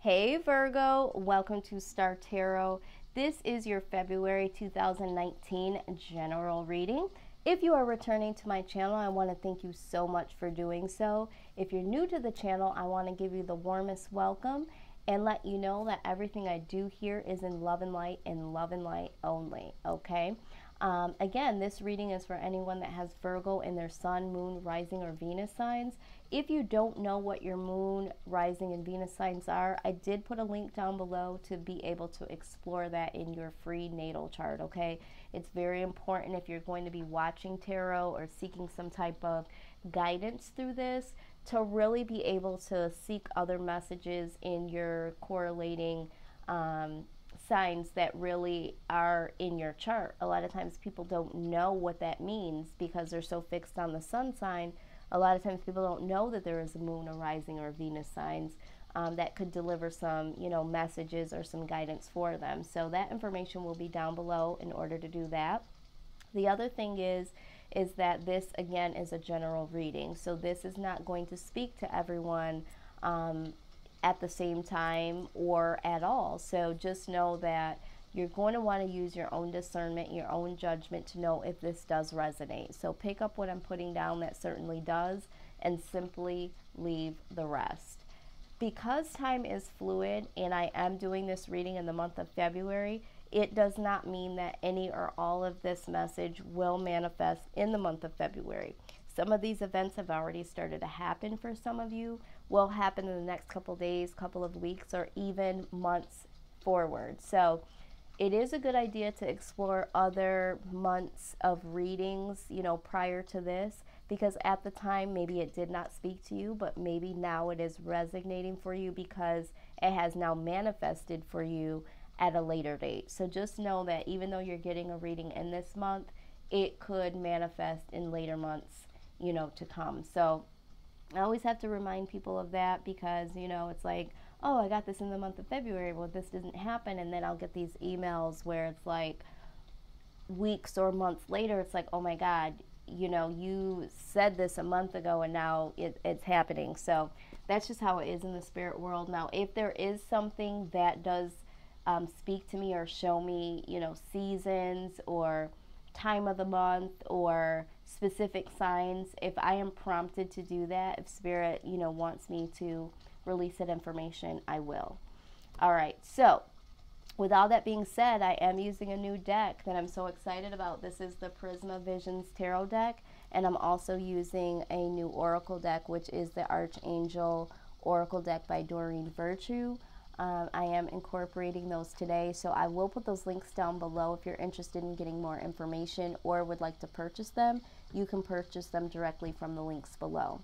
Hey Virgo, welcome to Star Tarot. This is your February 2019 general reading. If you are returning to my channel, I want to thank you so much for doing so. If you're new to the channel, I want to give you the warmest welcome and let you know that everything I do here is in love and light and love and light only, okay? Again, this reading is for anyone that has Virgo in their sun, moon, rising, or Venus signs. If you don't know what your moon, rising, and Venus signs are, I did put a link down below to be able to explore that in your free natal chart, okay? It's very important if you're going to be watching tarot or seeking some type of guidance through this to really be able to seek other messages in your correlating signs that really are in your chart. A lot of times people don't know what that means because they're so fixed on the sun sign. A lot of times people don't know that there is a moon, a rising, or Venus signs that could deliver some, messages or some guidance for them. So that information will be down below in order to do that. The other thing is that this again is a general reading. So this is not going to speak to everyone at the same time or at all. So just know that you're going to want to use your own discernment, your own judgment to know if this does resonate. So pick up what I'm putting down that certainly does and simply leave the rest. Because time is fluid and I am doing this reading in the month of February, it does not mean that any or all of this message will manifest in the month of February. Some of these events have already started to happen for some of you, will happen in the next couple days, couple of weeks, or even months forward. So it is a good idea to explore other months of readings, prior to this, because at the time maybe it did not speak to you, but maybe now it is resonating for you because it has now manifested for you at a later date. So just know that even though you're getting a reading in this month, it could manifest in later months, to come. So I always have to remind people of that because, it's like, oh, I got this in the month of February. Well, this didn't happen. And then I'll get these emails where it's like weeks or months later, it's like, oh my God, you said this a month ago and now it's happening. So that's just how it is in the spirit world. Now, if there is something that does speak to me or show me, seasons or time of the month or specific signs, if I am prompted to do that, if spirit, wants me to release that information, I will. All right, so with all that being said, I am using a new deck that I'm so excited about. This is the Prisma Visions Tarot deck, and I'm also using a new Oracle deck, which is the Archangel Oracle deck by Doreen Virtue. I am incorporating those today, so I will put those links down below. If you're interested in getting more information or would like to purchase them, you can purchase them directly from the links below.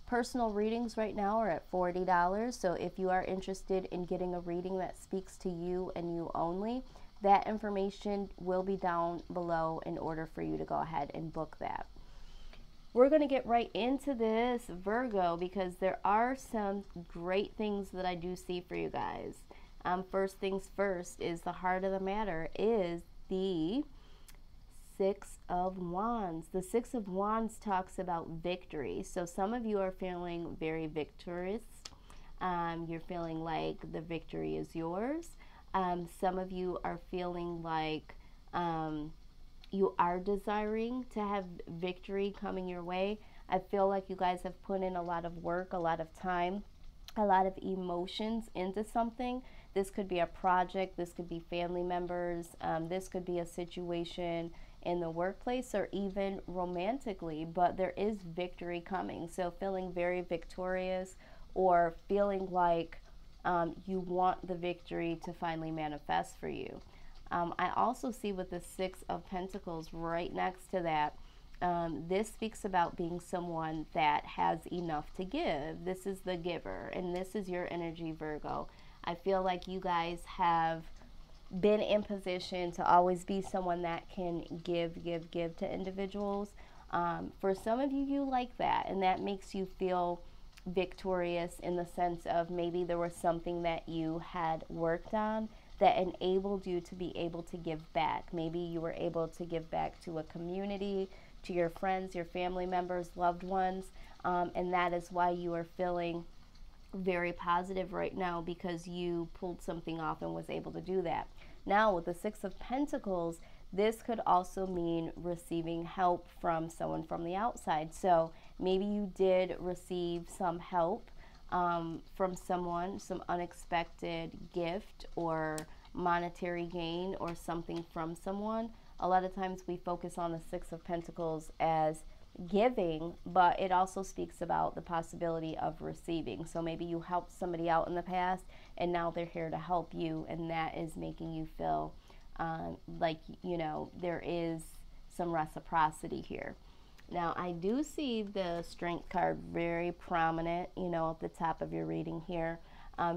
Personal readings right now are at $40, so if you are interested in getting a reading that speaks to you and you only, that information will be down below in order for you to go ahead and book that. We're going to get right into this, Virgo, because there are some great things that I do see for you guys. First things first is the heart of the matter is the Six of Wands. The Six of Wands talks about victory. So some of you are feeling very victorious. You're feeling like the victory is yours. Some of you are feeling like you are desiring to have victory coming your way. I feel like you guys have put in a lot of work, a lot of time, a lot of emotions into something. This could be a project, this could be family members, this could be a situation in the workplace or even romantically, but there is victory coming. So feeling very victorious or feeling like you want the victory to finally manifest for you. I also see with the Six of Pentacles right next to that, this speaks about being someone that has enough to give. This is the giver, and this is your energy, Virgo. I feel like you guys have been in position to always be someone that can give to individuals. For some of you, you like that, and that makes you feel victorious in the sense of maybe there was something that you had worked on that enabled you to be able to give back. Maybe you were able to give back to a community, to your friends, your family members, loved ones, and that is why you are feeling very positive right now because you pulled something off and was able to do that. Now with the Six of Pentacles, this could also mean receiving help from someone from the outside. So maybe you did receive some help from someone, some unexpected gift or monetary gain or something from someone. A lot of times we focus on the Six of Pentacles as giving, but it also speaks about the possibility of receiving. So maybe you helped somebody out in the past and now they're here to help you, and that is making you feel like, you know, there is some reciprocity here. Now, I do see the Strength card very prominent, you know, at the top of your reading here.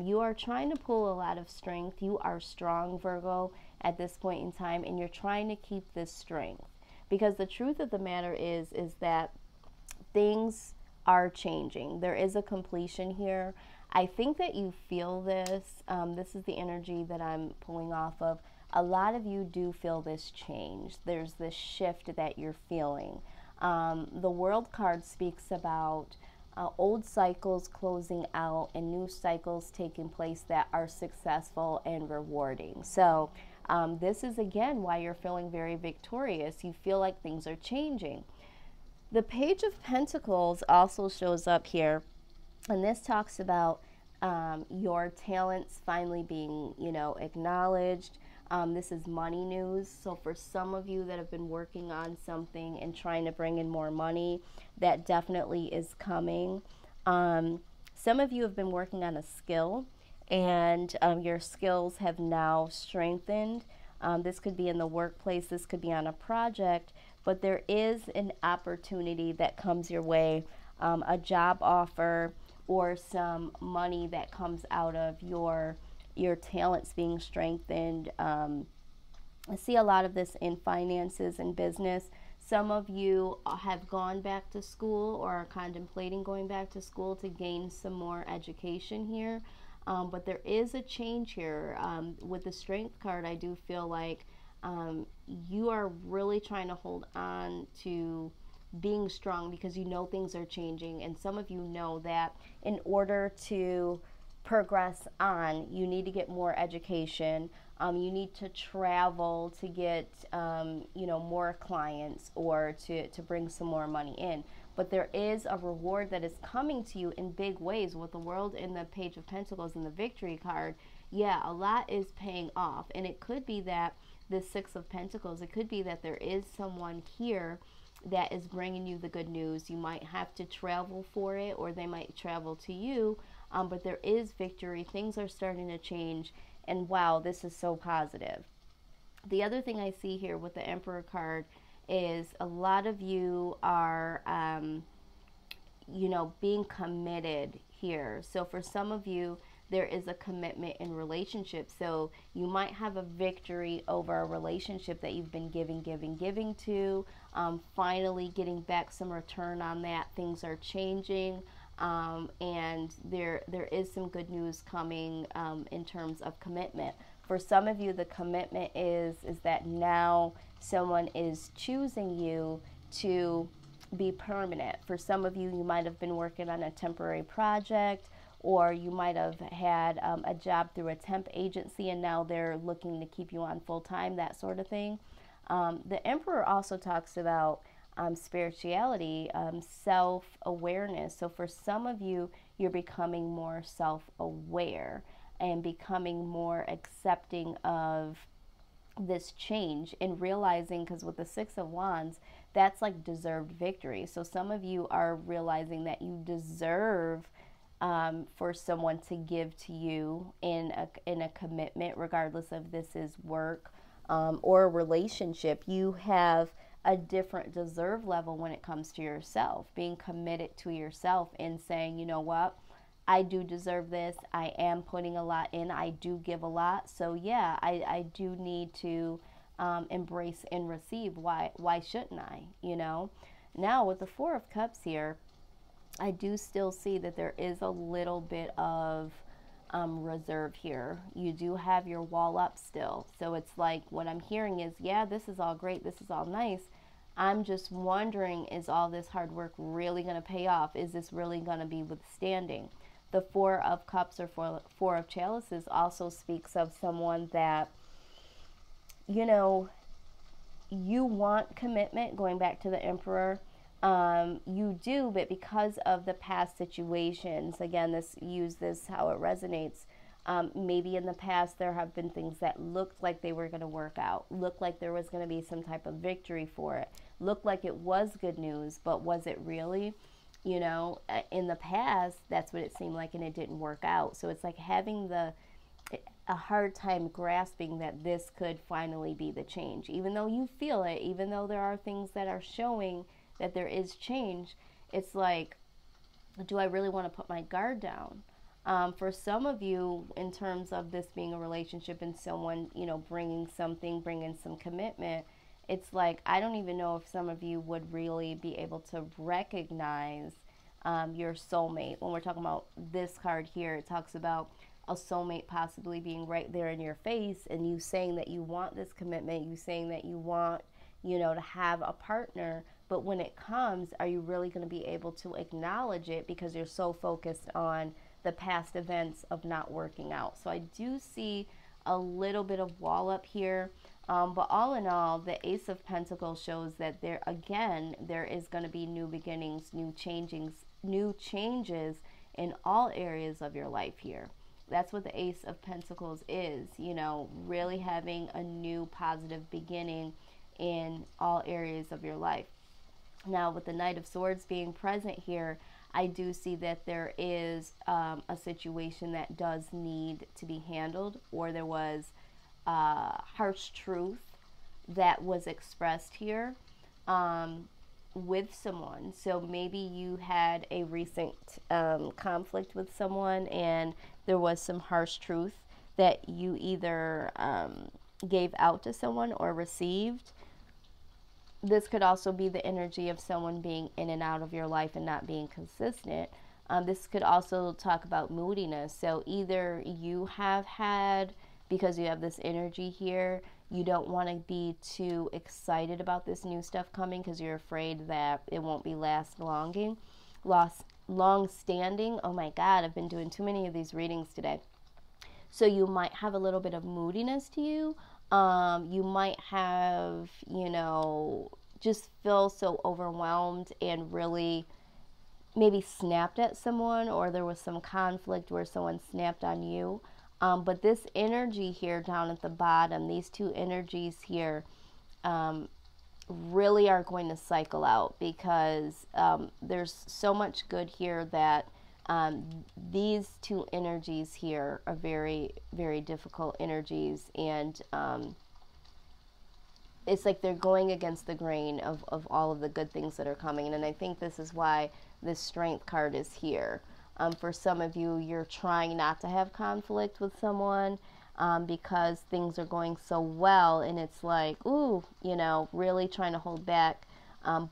You are trying to pull a lot of strength. You are strong, Virgo, at this point in time, and you're trying to keep this strength. Because the truth of the matter is that things are changing. There is a completion here. I think that you feel this. This is the energy that I'm pulling off of. A lot of you do feel this change. There's this shift that you're feeling. The World card speaks about old cycles closing out and new cycles taking place that are successful and rewarding. So this is again why you're feeling very victorious. You feel like things are changing. The Page of Pentacles also shows up here, and this talks about your talents finally being, you know, acknowledged. This is money news. So for some of you that have been working on something and trying to bring in more money, that definitely is coming. Some of you have been working on a skill, and your skills have now strengthened. This could be in the workplace, this could be on a project, but there is an opportunity that comes your way, a job offer or some money that comes out of your talents being strengthened. I see a lot of this in finances and business. Some of you have gone back to school or are contemplating going back to school to gain some more education here. But there is a change here. With the Strength card, I do feel like you are really trying to hold on to being strong because you know things are changing. And some of you know that in order to progress on, you need to get more education. You need to travel to get, you know, more clients or to bring some more money in. But there is a reward that is coming to you in big ways with the World and the Page of Pentacles and the Victory card. Yeah, a lot is paying off. And it could be that the Six of Pentacles, it could be that there is someone here that is bringing you the good news. You might have to travel for it, or they might travel to you. But there is victory. Things are starting to change. And wow, this is so positive. The other thing I see here with the Emperor card is a lot of you are, you know, being committed here. So for some of you, there is a commitment in relationships. So you might have a victory over a relationship that you've been giving to. Finally getting back some return on that. Things are changing. And there is some good news coming in terms of commitment. For some of you, the commitment is that now someone is choosing you to be permanent. For some of you, you might have been working on a temporary project, or you might have had a job through a temp agency and now they're looking to keep you on full time, that sort of thing. The Emperor also talks about spirituality, self-awareness. So for some of you, you're becoming more self-aware and becoming more accepting of this change and realizing, because with the Six of Wands, that's like deserved victory. So some of you are realizing that you deserve for someone to give to you in a commitment, regardless of this is work or a relationship. You have a different deserve level when it comes to yourself, being committed to yourself and saying, you know what, I do deserve this. I am putting a lot in. I do give a lot. So yeah, I do need to embrace and receive. Why shouldn't I? You know. Now with the Four of Cups here, I do still see that there is a little bit of reserve here. You do have your wall up still. So it's like what I'm hearing is, yeah, this is all great. This is all nice. I'm just wondering, is all this hard work really going to pay off? Is this really going to be withstanding? The Four of Cups or Four of Chalices also speaks of someone that, you know, you want commitment, going back to the Emperor. You do, but because of the past situations, again, use this how it resonates. Maybe in the past there have been things that looked like they were going to work out, looked like there was going to be some type of victory for it, looked like it was good news, but was it really? You know, in the past, that's what it seemed like, and it didn't work out. So it's like having a hard time grasping that this could finally be the change. Even though you feel it, even though there are things that are showing that there is change, it's like, do I really want to put my guard down? For some of you, in terms of this being a relationship and someone, you know, bringing some commitment, it's like, I don't even know if some of you would really be able to recognize your soulmate. When we're talking about this card here, it talks about a soulmate possibly being right there in your face, and you saying that you want this commitment, you saying that you want, you know, to have a partner. But when it comes, are you really going to be able to acknowledge it because you're so focused on the past events of not working out? So I do see a little bit of wall up here. But all in all, the Ace of Pentacles shows that there is going to be new beginnings, new changes in all areas of your life here. That's what the Ace of Pentacles is, you know, really having a new positive beginning in all areas of your life. Now, with the Knight of Swords being present here, I do see that there is a situation that does need to be handled, or there was harsh truth that was expressed here with someone. So maybe you had a recent conflict with someone, and there was some harsh truth that you either gave out to someone or received. This could also be the energy of someone being in and out of your life and not being consistent. This could also talk about moodiness. So either you have had, because you have this energy here, you don't want to be too excited about this new stuff coming because you're afraid that it won't be long-standing. Oh my God, I've been doing too many of these readings today. So you might have a little bit of moodiness to you. You might have, you know, just feel so overwhelmed and really maybe snapped at someone, or there was some conflict where someone snapped on you. But this energy here down at the bottom, these two energies here, really are going to cycle out, because there's so much good here that these two energies here are very, very difficult energies, and it's like they're going against the grain of all of the good things that are coming. And I think this is why this Strength card is here. For some of you, you're trying not to have conflict with someone because things are going so well, and it's like, ooh, you know, really trying to hold back.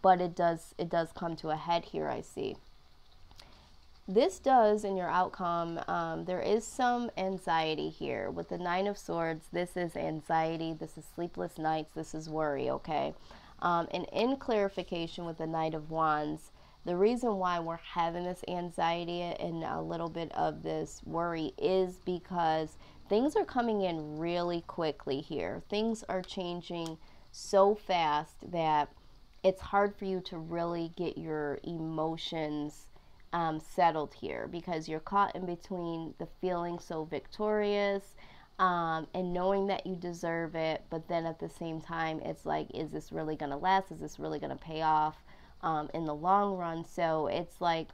But it does come to a head here, I see. This does, in your outcome, there is some anxiety here. With the Nine of Swords, this is anxiety, this is sleepless nights, this is worry, okay? And in clarification with the Knight of Wands, the reason why we're having this anxiety and a little bit of this worry is because things are coming in really quickly here. Things are changing so fast that it's hard for you to really get your emotions settled here, because you're caught in between the feeling so victorious and knowing that you deserve it, but then at the same time it's like, is this really going to last? Is this really going to pay off in the long run? So it's like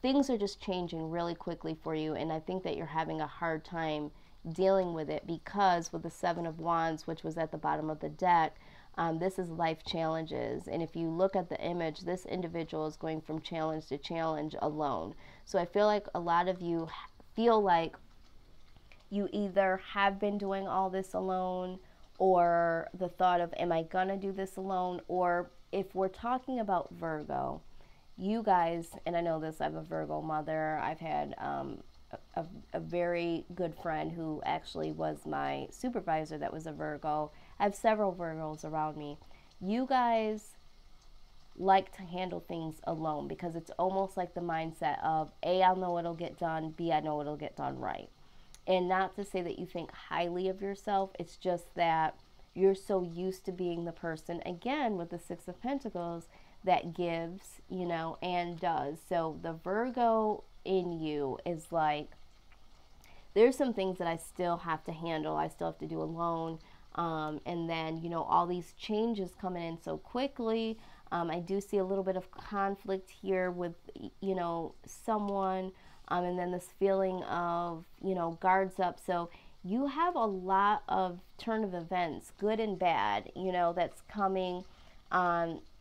things are just changing really quickly for you, and I think that you're having a hard time dealing with it, because with the Seven of Wands, which was at the bottom of the deck, this is life challenges. And if you look at the image, this individual is going from challenge to challenge alone. So I feel like a lot of you feel like you either have been doing all this alone, or the thought of, am I gonna do this alone? Or if we're talking about Virgo, you guys, and I know this, I have a Virgo mother. I've had a very good friend who actually was my supervisor that was a Virgo. I have several Virgos around me. You guys like to handle things alone, because it's almost like the mindset of A, I'll know it'll get done, B, I know it'll get done right. And not to say that you think highly of yourself, it's just that you're so used to being the person, again, with the Six of Pentacles, that gives, you know, and does. So the Virgo in you is like, there's some things that I still have to handle. I still have to do alone. And then, you know, all these changes coming in so quickly. I do see a little bit of conflict here with, you know, someone. And then this feeling of, you know, guards up. So you have a lot of turn of events, good and bad, you know, that's coming.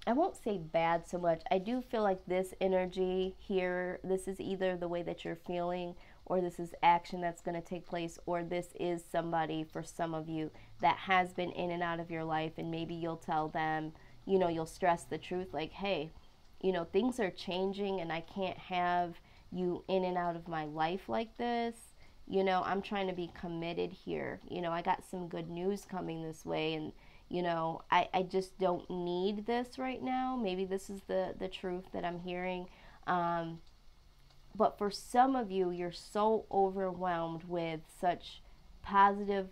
I won't say bad so much. I do feel like this energy here, this is either the way that you're feeling, or this is action that's going to take place, or this is somebody, for some of you, that has been in and out of your life, and maybe you'll tell them, you know, you'll stress the truth, like, hey, you know, things are changing and I can't have you in and out of my life like this. You know, I'm trying to be committed here. You know, I got some good news coming this way, and, you know, I just don't need this right now. Maybe this is the truth that I'm hearing. But for some of you, you're so overwhelmed with such positive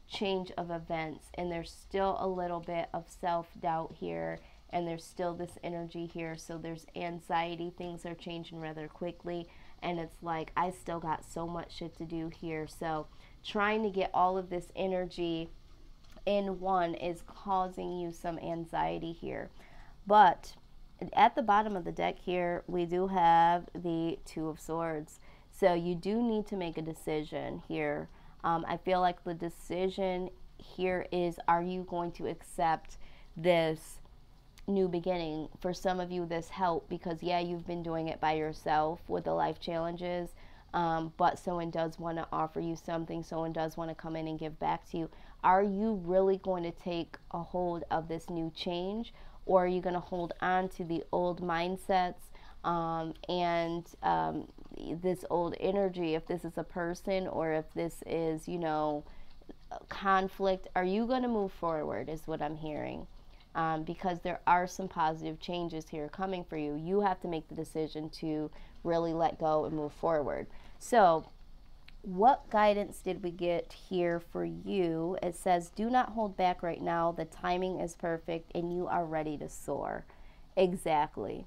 change of events, and there's still a little bit of self-doubt here, and there's still this energy here. So there's anxiety. Things are changing rather quickly, and it's like, I still got so much shit to do here. So trying to get all of this energy in one is causing you some anxiety here. But at the bottom of the deck here, we do have the Two of Swords. So you do need to make a decision here. I feel like the decision here is, are you going to accept this new beginning? For some of you, this help, because yeah, you've been doing it by yourself with the life challenges, but someone does want to offer you something. Someone does want to come in and give back to you. Are you really going to take a hold of this new change, or are you going to hold on to the old mindsets and this old energy? If this is a person, or if this is, you know, conflict, are you going to move forward is what I'm hearing. Because there are some positive changes here coming for you. You have to make the decision to really let go and move forward. So what guidance did we get here for you? It says, do not hold back right now. The timing is perfect and you are ready to soar. Exactly.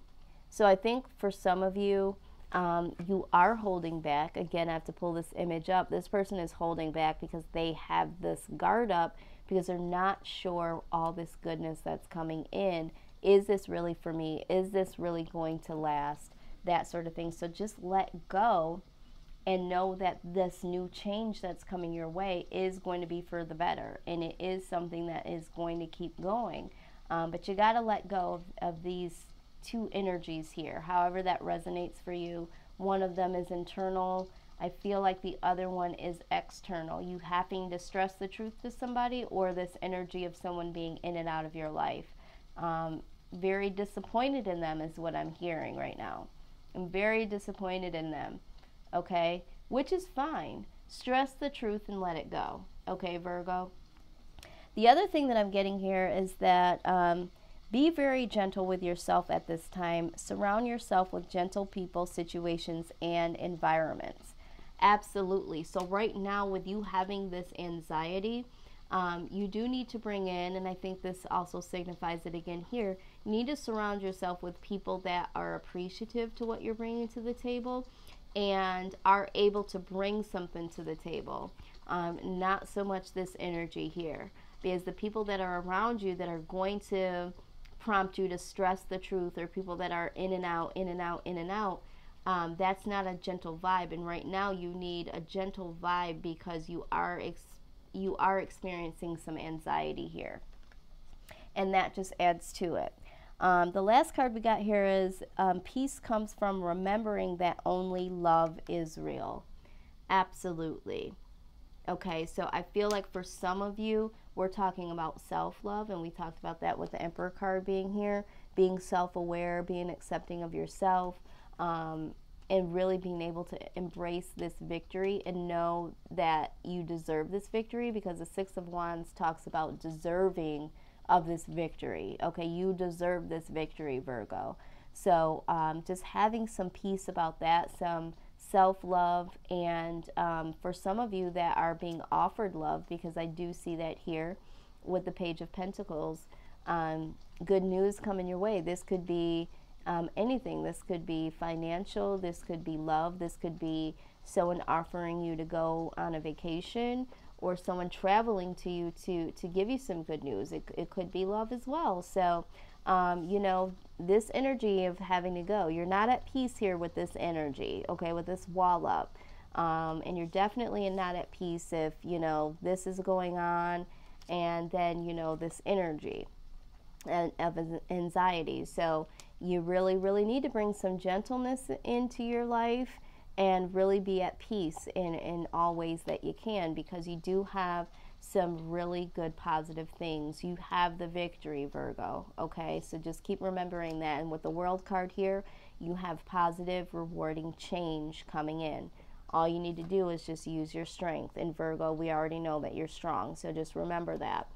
So I think for some of you, you are holding back. Again, I have to pull this image up. This person is holding back because they have this guard up, because they're not sure all this goodness that's coming in. Is this really for me? Is this really going to last? That sort of thing. So just let go and know that this new change that's coming your way is going to be for the better, and it is something that is going to keep going. But you got to let go of these two energies here, however that resonates for you. One of them is internal. I feel like the other one is external. You having to stress the truth to somebody, or this energy of someone being in and out of your life. Very disappointed in them is what I'm hearing right now. I'm very disappointed in them. Okay, which is fine. Stress the truth and let it go. Okay, Virgo. The other thing that I'm getting here is that be very gentle with yourself at this time. Surround yourself with gentle people, situations, and environments. Absolutely. So right now, with you having this anxiety, you do need to bring in, and I think this also signifies it again here, you need to surround yourself with people that are appreciative to what you're bringing to the table, and are able to bring something to the table. Not so much this energy here, because the people that are around you that are going to prompt you to stress the truth, or people that are in and out, in and out, in and out, that's not a gentle vibe. And right now you need a gentle vibe, because you are experiencing some anxiety here, and that just adds to it. The last card we got here is peace comes from remembering that only love is real. Absolutely. Okay, so I feel like for some of you, we're talking about self-love, and we talked about that with the Emperor card being here, being self-aware, being accepting of yourself, and really being able to embrace this victory and know that you deserve this victory, because the Six of Wands talks about deserving of this victory. Okay, you deserve this victory, Virgo. So just having some peace about that, some self-love, and for some of you that are being offered love, because I do see that here with the Page of Pentacles, good news coming your way. This could be anything. This could be financial, this could be love, this could be someone offering you to go on a vacation, or someone traveling to you to give you some good news. It could be love as well. So you know, this energy of having to go, you're not at peace here with this energy, okay, with this wall up. And you're definitely not at peace if, you know, this is going on, and then, you know, this energy of anxiety. So you really need to bring some gentleness into your life and really be at peace in all ways that you can, because you do have some really good positive things. You have the victory, Virgo, okay? So just keep remembering that. And with the World card here, you have positive, rewarding change coming in. All you need to do is just use your strength. And Virgo, we already know that you're strong, so just remember that.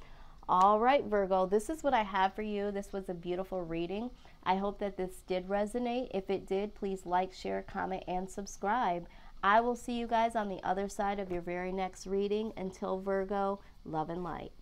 All right, Virgo, this is what I have for you. This was a beautiful reading. I hope that this did resonate. If it did, please like, share, comment, and subscribe. I will see you guys on the other side of your very next reading. Until Virgo, love and light.